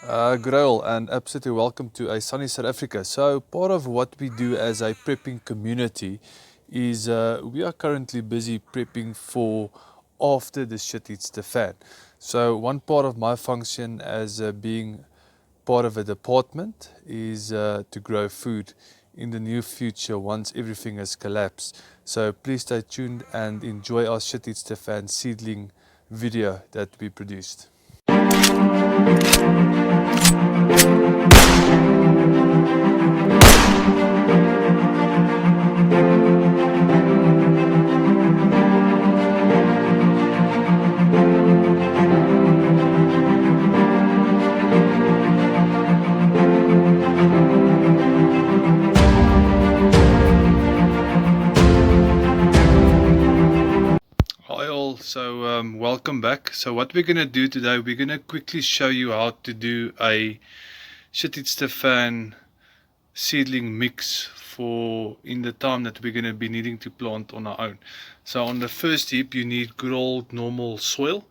Good day all, and absolutely welcome to a sunny South Africa. So part of what we do as a prepping community is we are currently busy prepping for after the shit hits the fan. So one part of my function as being part of a department is to grow food in the near future once everything has collapsed. So please stay tuned and enjoy our shit hits the fan seedling video that we produced. Hi all, so welcome back. So what we're going to do today, we're going to quickly show you how to do a Shit-It's-the-Fan seedling mix for in the time that we're going to be needing to plant on our own. So on the first heap you need good old normal soil,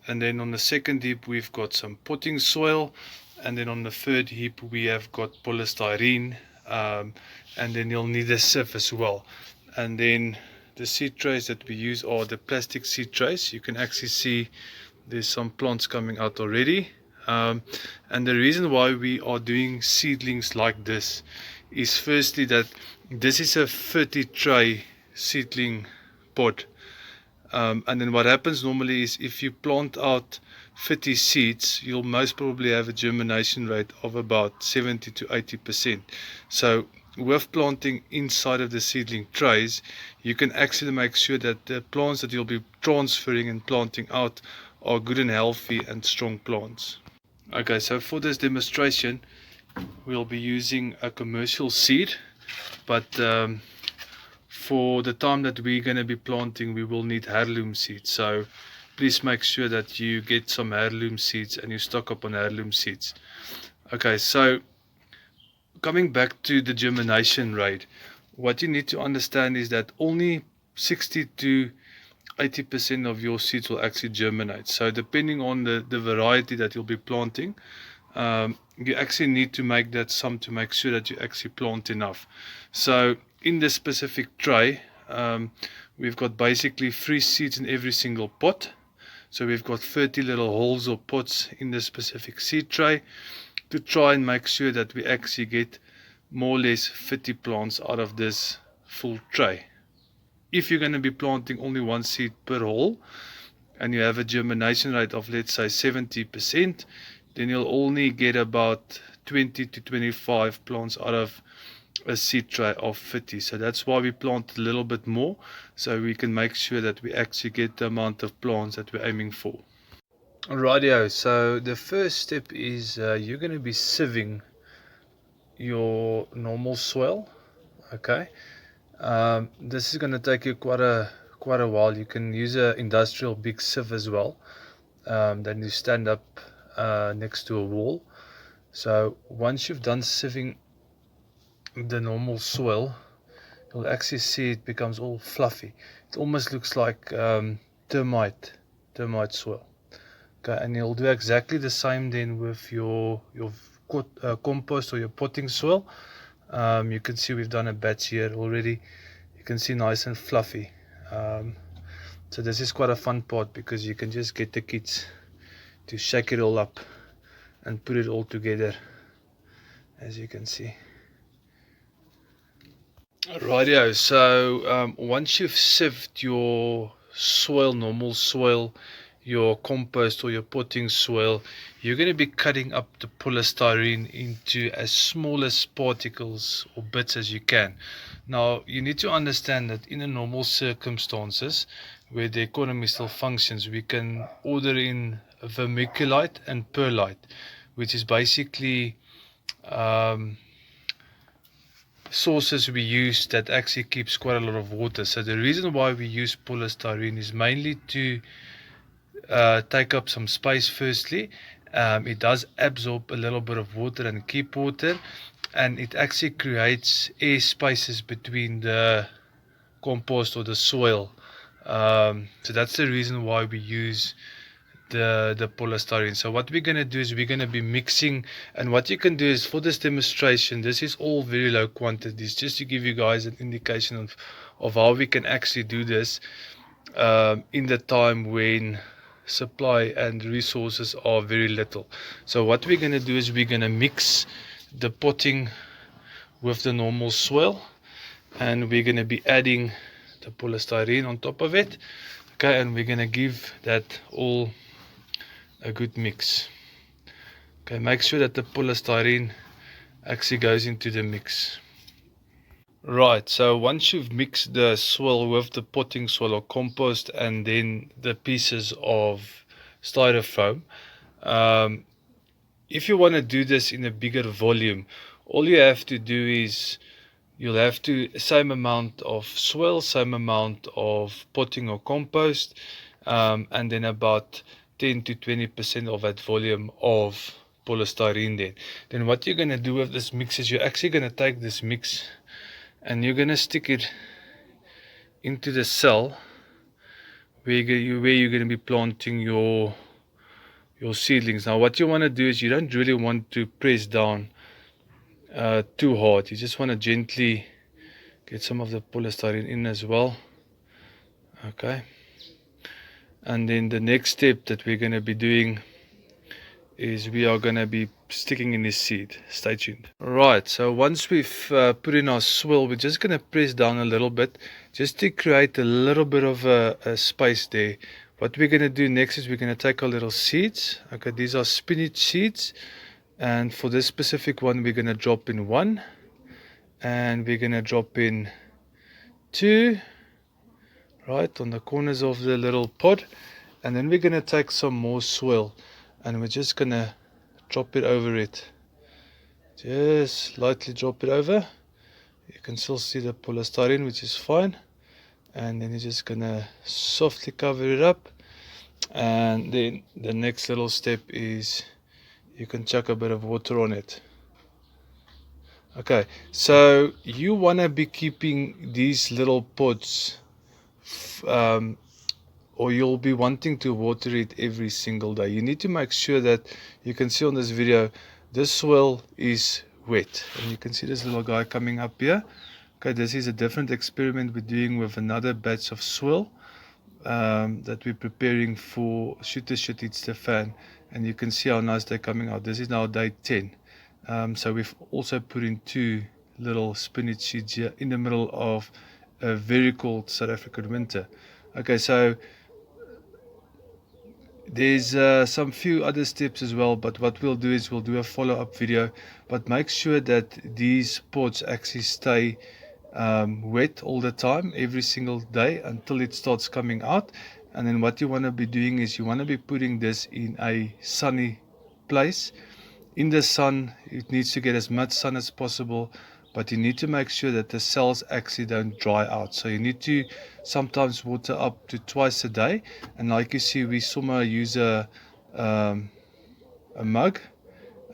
and then on the second heap we've got some potting soil, and then on the third heap we have got polystyrene, and then you'll need a sieve as well. And then the seed trays that we use are the plastic seed trays. You can actually see there's some plants coming out already. And the reason why we are doing seedlings like this is firstly that this is a 30 tray seedling pod. And then what happens normally is if you plant out 50 seeds, you'll most probably have a germination rate of about 70 to 80%. So with planting inside of the seedling trays, you can actually make sure that the plants that you'll be transferring and planting out are good and healthy and strong plants. Okay, so for this demonstration, we'll be using a commercial seed, but for the time that we're going to be planting, we will need heirloom seeds. So please make sure that you get some heirloom seeds and you stock up on heirloom seeds. Okay, so coming back to the germination rate, what you need to understand is that only 60 to 80% of your seeds will actually germinate. So depending on the variety that you'll be planting, you actually need to make that sum to make sure that you actually plant enough. So in this specific tray, we've got basically 3 seeds in every single pot. So we've got 30 little holes or pots in this specific seed tray to try and make sure that we actually get more or less 50 plants out of this full tray. If you're going to be planting only one seed per hole and you have a germination rate of, let's say, 70%, then you'll only get about 20 to 25 plants out of a seed tray of 50. So that's why we plant a little bit more, so we can make sure that we actually get the amount of plants that we're aiming for. Rightio, so the first step is you're going to be sieving your normal soil. Okay, this is going to take you quite a while. You can use an industrial big sieve as well. Then you stand up next to a wall. So once you've done sieving the normal soil, you'll actually see it becomes all fluffy. It almost looks like termite soil. Okay, and you'll do exactly the same then with your compost or your potting soil. You can see we've done a batch here already. You can see nice and fluffy. So this is quite a fun part because you can just get the kids to shake it all up and put it all together, as you can see. Rightio, so once you've sieved your soil, normal soil, your compost or your potting soil, you're going to be cutting up the polystyrene into as small as particles or bits as you can. Now you need to understand that in the normal circumstances where the economy still functions, we can order in vermiculite and perlite, which is basically sources we use that actually keeps quite a lot of water. So the reason why we use polystyrene is mainly to take up some space firstly. It does absorb a little bit of water and keep water, and it actually creates air spaces between the compost or the soil. So that's the reason why we use the polystyrene. So what we're going to do is we're going to be mixing, and what you can do is for this demonstration, this is all very low quantities, just to give you guys an indication of how we can actually do this in the time when supply and resources are very little. So what we're going to do is we're going to mix the potting with the normal soil, and we're going to be adding the polystyrene on top of it. Okay, and we're going to give that all a good mix. Okay, make sure that the polystyrene actually goes into the mix. Right, so once you've mixed the soil with the potting soil or compost and then the pieces of styrofoam, if you want to do this in a bigger volume, all you have to do is you'll have to same amount of soil, same amount of potting or compost, and then about 10 to 20% of that volume of polystyrene. Then what you're going to do with this mix is you're actually going to take this mix and you're going to stick it into the cell where you're going to be planting your seedlings. Now what you want to do is you don't really want to press down too hard. You just want to gently get some of the polystyrene in as well. Okay, and then the next step that we're going to be doing is we are going to be sticking in this seed. Stay tuned. Right, so once we've put in our soil, we're just going to press down a little bit just to create a little bit of a space there. What we're going to do next is we're going to take our little seeds. Okay, these are spinach seeds, and for this specific one we're going to drop in 1, and we're going to drop in 2 right on the corners of the little pod, and then we're going to take some more soil and we're just going to drop it over it. Just lightly drop it over. You can still see the polystyrene, which is fine, and then you're just going to softly cover it up. And then the next little step is you can chuck a bit of water on it. Okay, so you want to be keeping these little pods or you'll be wanting to water it every single day. You need to make sure that, you can see on this video, this soil is wet, and you can see this little guy coming up here. Okay, this is a different experiment we're doing with another batch of soil that we're preparing for SHTF, and you can see how nice they're coming out. This is now day 10. So we've also put in 2 little spinach seeds here in the middle of a very cold South African winter. Okay, so there's some few other steps as well, but what we'll do is we'll do a follow-up video, but make sure that these pods actually stay wet all the time, every single day, until it starts coming out. And then what you want to be doing is you want to be putting this in a sunny place. In the sun, it needs to get as much sun as possible, but you need to make sure that the cells actually don't dry out. So you need to sometimes water up to twice a day. And like you see, we somehow use a mug,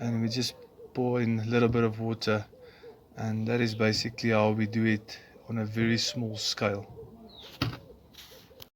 and we just pour in a little bit of water, and that is basically how we do it on a very small scale.